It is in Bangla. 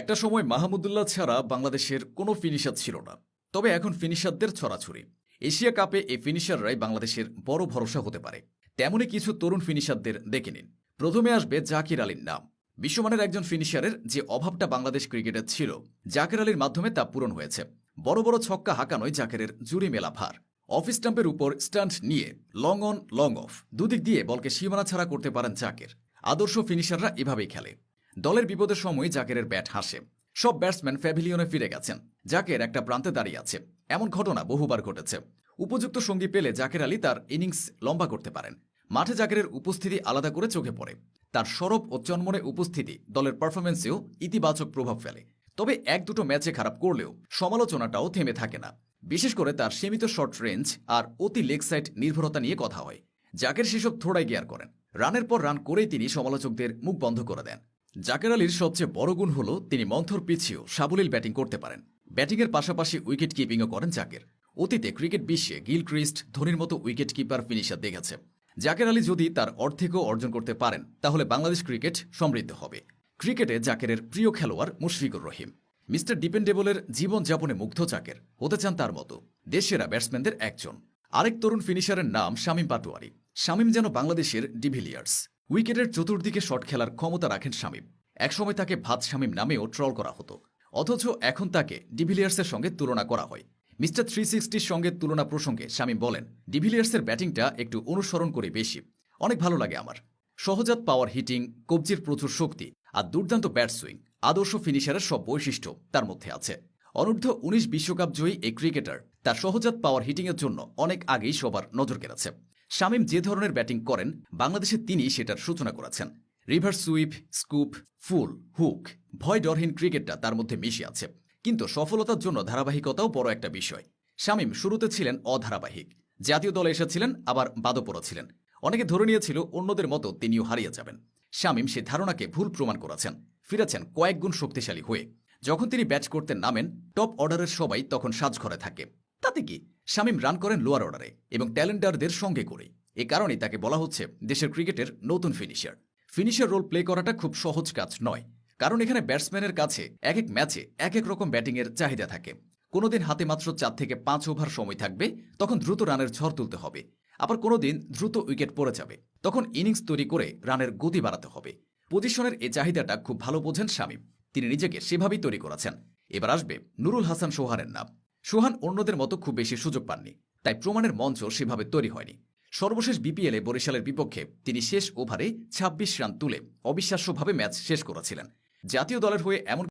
একটা সময় মাহমুদুল্লাহ ছাড়া বাংলাদেশের কোনো ফিনিশার ছিল না। তবে এখন ফিনিশারদের ছড়াছড়ি। এশিয়া কাপে এই ফিনিশাররাই বাংলাদেশের বড় ভরসা হতে পারে। তেমনই কিছু তরুণ ফিনিশারদের দেখে নিন। প্রথমে আসবে জাকির আলীর নাম। বিশ্বমানের একজন ফিনিশারের যে অভাবটা বাংলাদেশ ক্রিকেটে ছিল, জাকির আলীর মাধ্যমে তা পূরণ হয়েছে। বড় বড় ছক্কা হাঁকানোই জাকিরের জুড়ি মেলা ভার। অফ স্টাম্পের উপর স্টান্ট নিয়ে লং অন লং অফ দুদিক দিয়ে বলকে সীমানা ছাড়া করতে পারেন জাকির। আদর্শ ফিনিশাররা এভাবেই খেলে। দলের বিপদের সময় জাকেরের ব্যাট হাসে। সব ব্যাটসম্যান প্যাভিলিয়নে ফিরে গেছেন, জাকের একটা প্রান্তে দাঁড়িয়ে আছে। এমন ঘটনা বহুবার ঘটেছে। উপযুক্ত সঙ্গী পেলে জাকের আলী তার ইনিংস লম্বা করতে পারেন। মাঠে জাকেরের উপস্থিতি আলাদা করে চোখে পড়ে। তার সরব ও চনমনে উপস্থিতি দলের পারফরমেন্সেও ইতিবাচক প্রভাব ফেলে। তবে এক দুটো ম্যাচে খারাপ করলেও সমালোচনাটাও থেমে থাকে না। বিশেষ করে তার সীমিত শর্ট রেঞ্জ আর অতি লেগ সাইড নির্ভরতা নিয়ে কথা হয়। জাকের সেসব থোড়াই গিয়ার করেন। রানের পর রান করেই তিনি সমালোচকদের মুখ বন্ধ করে দেন। জাকের আলীর সবচেয়ে বড় গুণ হল তিনি মন্থর পিছিয়েও সাবলীল ব্যাটিং করতে পারেন। ব্যাটিংয়ের পাশাপাশি উইকেট কিপিংও করেন জাকের। অতীতে ক্রিকেট বিশ্বে গিলক্রিস্ট, ধোনির মতো উইকেট কিপার ফিনিশার দেখেছে। জাকের আলী যদি তার অর্ধেকও অর্জন করতে পারেন, তাহলে বাংলাদেশ ক্রিকেট সমৃদ্ধ হবে। ক্রিকেটে জাকেরের প্রিয় খেলোয়াড় মুশফিকুর রহিম। মিস্টার ডিপেন্ডেবলের জীবনযাপনে মুগ্ধ জাকের, হতে চান তার মতো দেশসেরা ব্যাটসম্যানদের একজন। আরেক তরুণ ফিনিশারের নাম শামীম পাটোয়ারি। শামীম যেন বাংলাদেশের ডিভিলিয়ার্স। উইকেটের চতুর্দিকে শট খেলার ক্ষমতা রাখেন শামীম। একসময় তাকে ভাত শামীম নামেও ট্রল করা হতো, অথচ এখন তাকে ডিভিলিয়ার্সের সঙ্গে তুলনা করা হয়। মিস্টার 360-র সঙ্গে তুলনা প্রসঙ্গে শামীম বলেন, ডিভিলিয়ার্সের ব্যাটিংটা একটু অনুসরণ করে বেশি, অনেক ভালো লাগে আমার। সহজাত পাওয়ার হিটিং, কবজির প্রচুর শক্তি আর দুর্দান্ত ব্যাট সুইং, আদর্শ ফিনিশারের সব বৈশিষ্ট্য তার মধ্যে আছে। অনূর্ধ্ব 19 বিশ্বকাপ জয়ী এই ক্রিকেটার তার সহজাত পাওয়ার হিটিংয়ের জন্য অনেক আগেই সবার নজর কেড়েছে। শামীম যে ধরনের ব্যাটিং করেন, বাংলাদেশে তিনি সেটার সূচনা করেছেন। রিভার্স সুইপ, স্কুপ, ফুল, হুক, ভয় ডরহীন ক্রিকেটটা তার মধ্যে মিশে আছে। কিন্তু সফলতার জন্য ধারাবাহিকতাও বড় একটা বিষয়। শামীম শুরুতে ছিলেন অধারাবাহিক। জাতীয় দলে এসেছিলেন, আবার বাদপড়া ছিলেন। অনেকে ধরে নিয়েছিল অন্যদের মতো তিনিও হারিয়ে যাবেন। শামীম সে ধারণাকে ভুল প্রমাণ করেছেন, ফিরেছেন কয়েক গুণ শক্তিশালী হয়ে। যখন তিনি ব্যাট করতে নামেন, টপ অর্ডারের সবাই তখন সাজঘরে থাকে। তাতে কি, শামীম রান করেন লোয়ার অর্ডারে এবং ট্যালেন্টারদের সঙ্গে করে। এ কারণেই তাকে বলা হচ্ছে দেশের ক্রিকেটের নতুন ফিনিশার। ফিনিশার রোল প্লে করাটা খুব সহজ কাজ নয়, কারণ এখানে ব্যাটসম্যানের কাছে এক এক ম্যাচে এক এক রকম ব্যাটিংয়ের চাহিদা থাকে। কোনোদিন হাতে মাত্র 4 থেকে 5 ওভার সময় থাকবে, তখন দ্রুত রানের ঝড় তুলতে হবে। আবার কোনোদিন দ্রুত উইকেট পড়ে যাবে, তখন ইনিংস তৈরি করে রানের গতি বাড়াতে হবে। পজিশনের এই চাহিদাটা খুব ভালো বোঝেন শামীম। তিনি নিজেকে সেভাবেই তৈরি করেছেন। এবার আসবে নুরুল হাসান সোহানের নাম। সোহান অন্যদের মতো খুব বেশি সুযোগ পাননি, তাই প্রমাণের মঞ্চ সেভাবে তৈরি হয়নি। সর্বশেষ বিপিএলে বরিশালের বিপক্ষে তিনি শেষ ওভারে 26 রান তুলে অবিশ্বাস্যভাবে ম্যাচ শেষ করেছিলেন। জাতীয় দলের হয়ে এমন